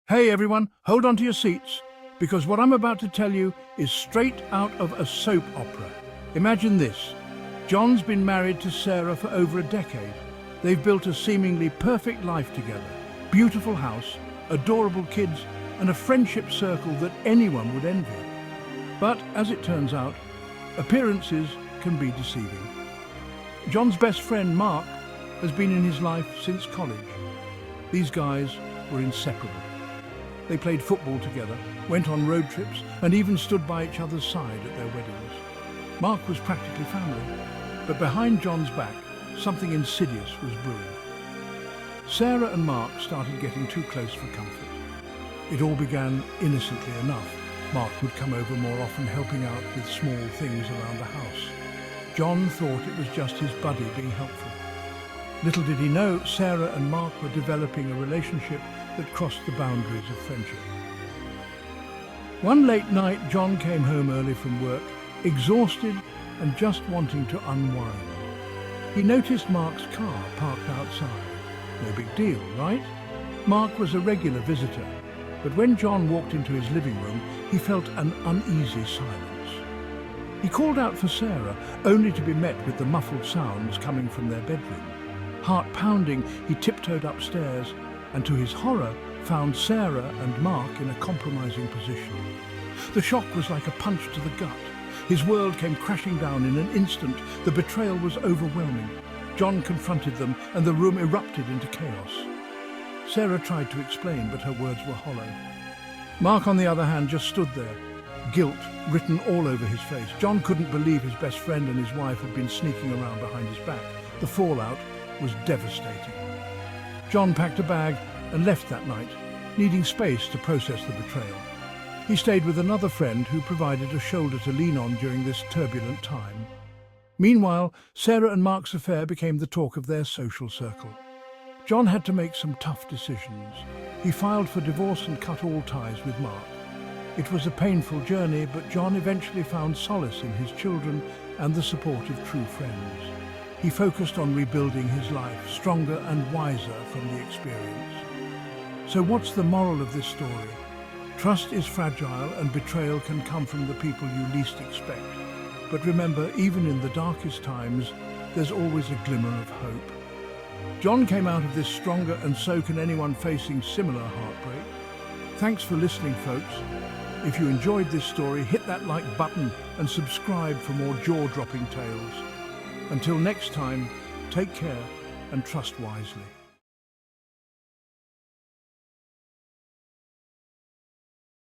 Hey everyone, hold on to your seats, because what I'm about to tell you is straight out of a soap opera. Imagine this. John's been married to Sarah for over a decade. They've built a seemingly perfect life together. Beautiful house, adorable kids, and a friendship circle that anyone would envy. But, as it turns out, appearances can be deceiving. John's best friend, Mark, has been in his life since college. These guys were inseparable. They played football together, went on road trips, and even stood by each other's side at their weddings. Mark was practically family, but behind John's back, something insidious was brewing. Sarah and Mark started getting too close for comfort. It all began innocently enough. Mark would come over more often, helping out with small things around the house. John thought it was just his buddy being helpful. Little did he know, Sarah and Mark were developing a relationship that crossed the boundaries of friendship. One late night, John came home early from work, exhausted and just wanting to unwind. He noticed Mark's car parked outside. No big deal, right? Mark was a regular visitor, but when John walked into his living room, he felt an uneasy silence. He called out for Sarah, only to be met with the muffled sounds coming from their bedroom. Heart pounding, he tiptoed upstairs and, to his horror, found Sarah and Mark in a compromising position. The shock was like a punch to the gut. His world came crashing down in an instant. The betrayal was overwhelming. John confronted them, and the room erupted into chaos. Sarah tried to explain, but her words were hollow. Mark, on the other hand, just stood there, guilt written all over his face. John couldn't believe his best friend and his wife had been sneaking around behind his back. The fallout was devastating. John packed a bag and left that night, needing space to process the betrayal. He stayed with another friend who provided a shoulder to lean on during this turbulent time. Meanwhile, Sarah and Mark's affair became the talk of their social circle. John had to make some tough decisions. He filed for divorce and cut all ties with Mark. It was a painful journey, but John eventually found solace in his children and the support of true friends. He focused on rebuilding his life, stronger and wiser from the experience. So what's the moral of this story? Trust is fragile, and betrayal can come from the people you least expect. But remember, even in the darkest times, there's always a glimmer of hope. John came out of this stronger, and so can anyone facing similar heartbreak. Thanks for listening, folks. If you enjoyed this story, hit that like button and subscribe for more jaw-dropping tales. Until next time, take care and trust wisely.